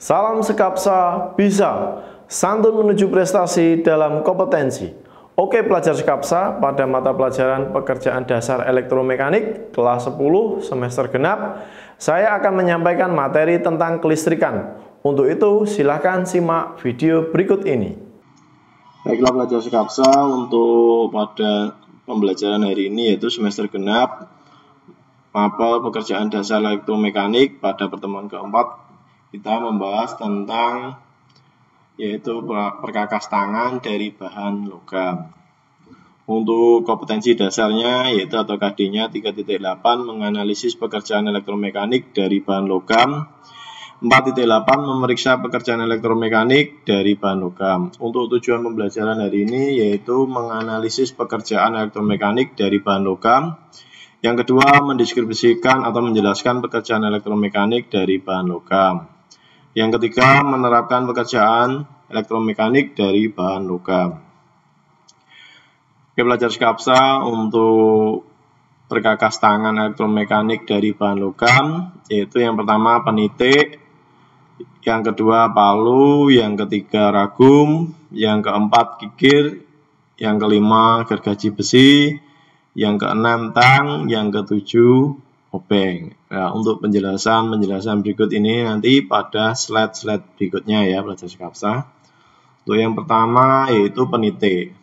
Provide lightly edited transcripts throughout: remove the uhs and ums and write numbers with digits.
Salam Sekapsa bisa, santun menuju prestasi dalam kompetensi. Oke pelajar Sekapsa, pada mata pelajaran pekerjaan dasar elektromekanik kelas 10 semester genap, saya akan menyampaikan materi tentang kelistrikan. Untuk itu silahkan simak video berikut ini. Baiklah pelajar Sekapsa, untuk pada pembelajaran hari ini yaitu semester genap mapel pekerjaan dasar elektromekanik, pada pertemuan keempat kita membahas tentang yaitu perkakas tangan dari bahan logam. Untuk kompetensi dasarnya yaitu atau KD-nya 3.8 menganalisis pekerjaan elektromekanik dari bahan logam. 4.8 memeriksa pekerjaan elektromekanik dari bahan logam. Untuk tujuan pembelajaran hari ini yaitu menganalisis pekerjaan elektromekanik dari bahan logam. Yang kedua, mendeskripsikan atau menjelaskan pekerjaan elektromekanik dari bahan logam. Yang ketiga, menerapkan pekerjaan elektromekanik dari bahan logam. Oke pelajar Sekapsa, untuk perkakas tangan elektromekanik dari bahan logam yaitu yang pertama penitik, yang kedua palu, yang ketiga ragum, yang keempat kikir, yang kelima gergaji besi, yang keenam tang, yang ketujuh obeng. Nah, untuk penjelasan berikut ini nanti pada slide berikutnya ya pelajar Sekapsa. Untuk yang pertama yaitu penitik.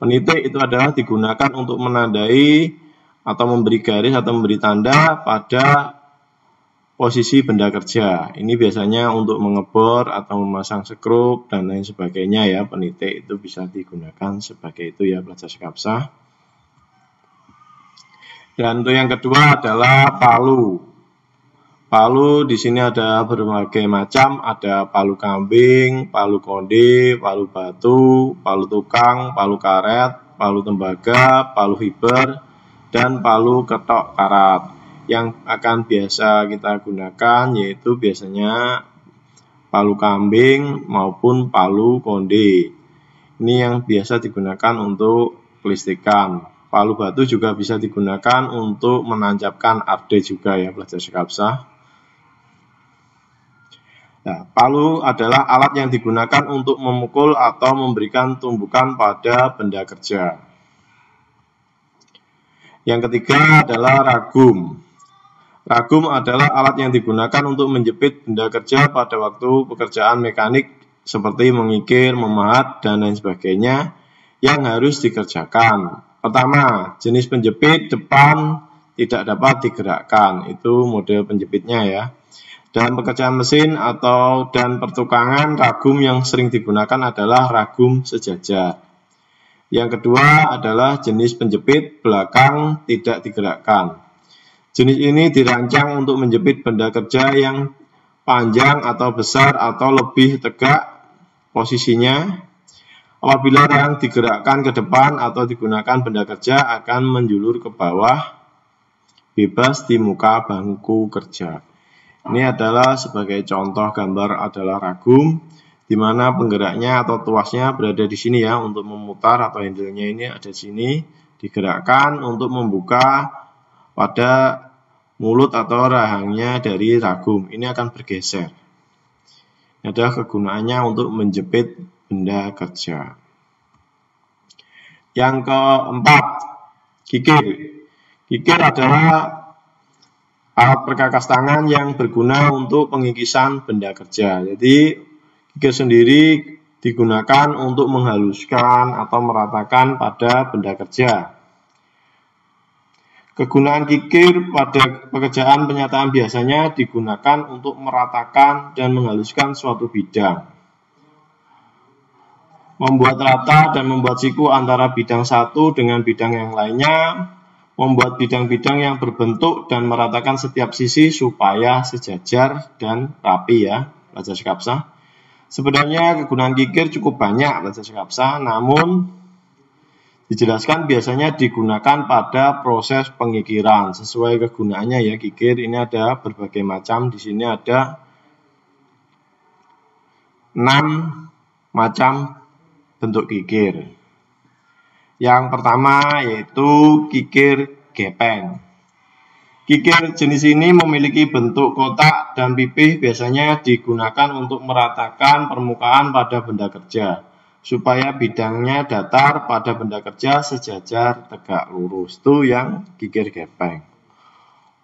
Penitik itu adalah digunakan untuk menandai atau memberi garis atau memberi tanda pada posisi benda kerja. Ini biasanya untuk mengebor atau memasang skrup dan lain sebagainya ya. Penitik itu bisa digunakan sebagai itu ya pelajar Sekapsa. Dan untuk yang kedua adalah palu. Palu di sini ada berbagai macam, ada palu kambing, palu konde, palu batu, palu tukang, palu karet, palu tembaga, palu hiber, dan palu ketok karat. Yang akan biasa kita gunakan yaitu biasanya palu kambing maupun palu konde. Ini yang biasa digunakan untuk kelistrikan. Palu batu juga bisa digunakan untuk menancapkan arde juga ya pelajar Sekapsa. Nah, palu adalah alat yang digunakan untuk memukul atau memberikan tumbukan pada benda kerja. Yang ketiga adalah ragum. Ragum adalah alat yang digunakan untuk menjepit benda kerja pada waktu pekerjaan mekanik seperti mengikir, memahat, dan lain sebagainya yang harus dikerjakan. Pertama, jenis penjepit depan tidak dapat digerakkan. Itu model penjepitnya ya. Dan pekerjaan mesin dan pertukangan ragum yang sering digunakan adalah ragum sejajar. Yang kedua adalah jenis penjepit belakang tidak digerakkan. Jenis ini dirancang untuk menjepit benda kerja yang panjang atau besar atau lebih tegak posisinya. Apabila yang digerakkan ke depan atau digunakan benda kerja akan menjulur ke bawah bebas di muka bangku kerja. Ini adalah sebagai contoh gambar adalah ragum, di mana penggeraknya atau tuasnya berada di sini ya untuk memutar, atau handle-nya ini ada di sini, digerakkan untuk membuka pada mulut atau rahangnya dari ragum. Ini akan bergeser. Ini adalah kegunaannya untuk menjepit benda kerja. Yang keempat, kikir. Kikir adalah alat perkakas tangan yang berguna untuk pengikisan benda kerja. Jadi kikir sendiri digunakan untuk menghaluskan atau meratakan pada benda kerja. Kegunaan kikir pada pekerjaan penyataan biasanya digunakan untuk meratakan dan menghaluskan suatu bidang, membuat rata dan membuat siku antara bidang satu dengan bidang yang lainnya, membuat bidang-bidang yang berbentuk dan meratakan setiap sisi supaya sejajar dan rapi ya pelajar Sekapsa. Sebenarnya kegunaan kikir cukup banyak pelajar Sekapsa, namun dijelaskan biasanya digunakan pada proses pengikiran sesuai kegunaannya ya. Kikir ini ada berbagai macam, di sini ada 6 macam bentuk kikir. Yang pertama yaitu kikir gepeng. Kikir jenis ini memiliki bentuk kotak dan pipih, biasanya digunakan untuk meratakan permukaan pada benda kerja, supaya bidangnya datar pada benda kerja sejajar tegak lurus. Itu yang kikir gepeng.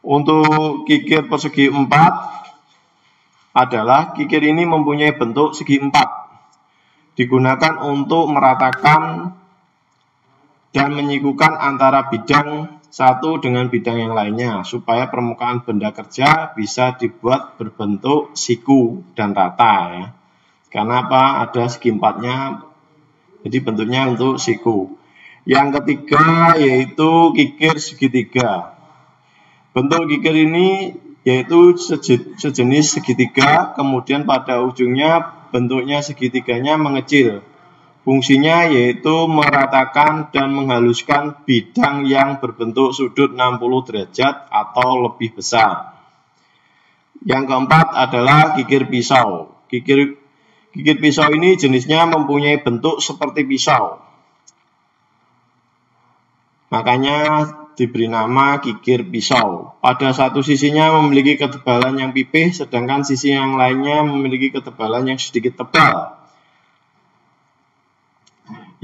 Untuk kikir persegi 4 adalah kikir ini mempunyai bentuk segi 4. Digunakan untuk meratakan dan menyikukan antara bidang satu dengan bidang yang lainnya, supaya permukaan benda kerja bisa dibuat berbentuk siku dan rata ya. Karena apa? Ada segi 4-nya, jadi bentuknya untuk siku. Yang ketiga yaitu kikir segitiga. Bentuk kikir ini yaitu sejenis segitiga, kemudian pada ujungnya bentuknya segitiganya mengecil. Fungsinya yaitu meratakan dan menghaluskan bidang yang berbentuk sudut 60 derajat atau lebih besar. Yang keempat adalah kikir pisau. Kikir pisau ini jenisnya mempunyai bentuk seperti pisau. Makanya diberi nama kikir pisau. Pada satu sisinya memiliki ketebalan yang pipih, sedangkan sisi yang lainnya memiliki ketebalan yang sedikit tebal.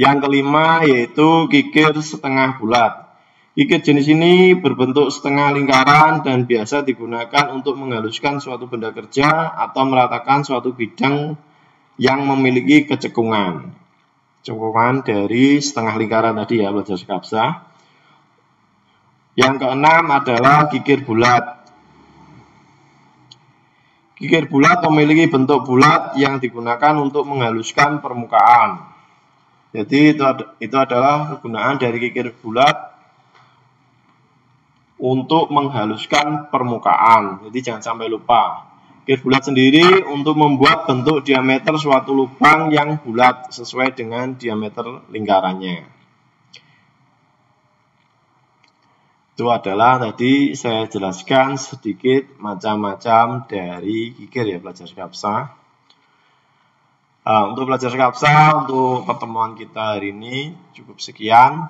Yang kelima yaitu kikir setengah bulat. Kikir jenis ini berbentuk setengah lingkaran dan biasa digunakan untuk menghaluskan suatu benda kerja atau meratakan suatu bidang yang memiliki kecekungan. Cekungan dari setengah lingkaran tadi ya, belajar skapsa. Yang keenam adalah kikir bulat. Kikir bulat memiliki bentuk bulat yang digunakan untuk menghaluskan permukaan. Jadi itu adalah kegunaan dari kikir bulat untuk menghaluskan permukaan. Jadi jangan sampai lupa. Kikir bulat sendiri untuk membuat bentuk diameter suatu lubang yang bulat sesuai dengan diameter lingkarannya. Itu adalah tadi saya jelaskan sedikit macam-macam dari kikir ya, belajar skapsa. Untuk belajar skapsa, untuk pertemuan kita hari ini cukup sekian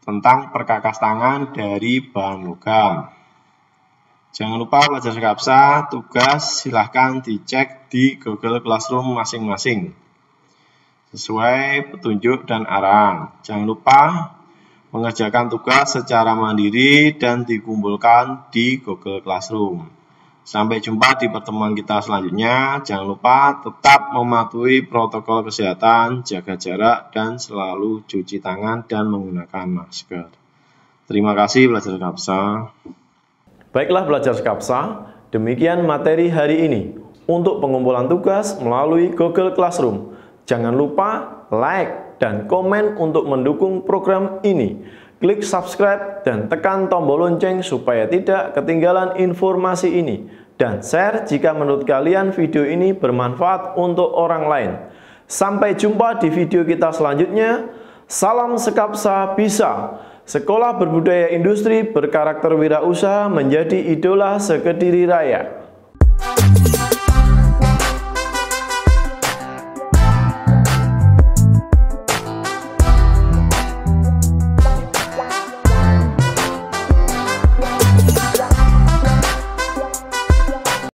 tentang perkakas tangan dari bahan logam. Jangan lupa belajar skapsa, tugas silahkan dicek di Google Classroom masing-masing sesuai petunjuk dan arahan. Jangan lupa mengerjakan tugas secara mandiri dan dikumpulkan di Google Classroom. Sampai jumpa di pertemuan kita selanjutnya. Jangan lupa tetap mematuhi protokol kesehatan, jaga jarak, dan selalu cuci tangan dan menggunakan masker. Terima kasih belajar skapsa. Baiklah belajar skapsa, demikian materi hari ini. Untuk pengumpulan tugas melalui Google Classroom, jangan lupa like dan komen untuk mendukung program ini. Klik subscribe dan tekan tombol lonceng supaya tidak ketinggalan informasi ini. Dan share jika menurut kalian video ini bermanfaat untuk orang lain. Sampai jumpa di video kita selanjutnya. Salam skapsa bisa. Sekolah Berbudaya Industri berkarakter wirausaha menjadi idola sekediri raya.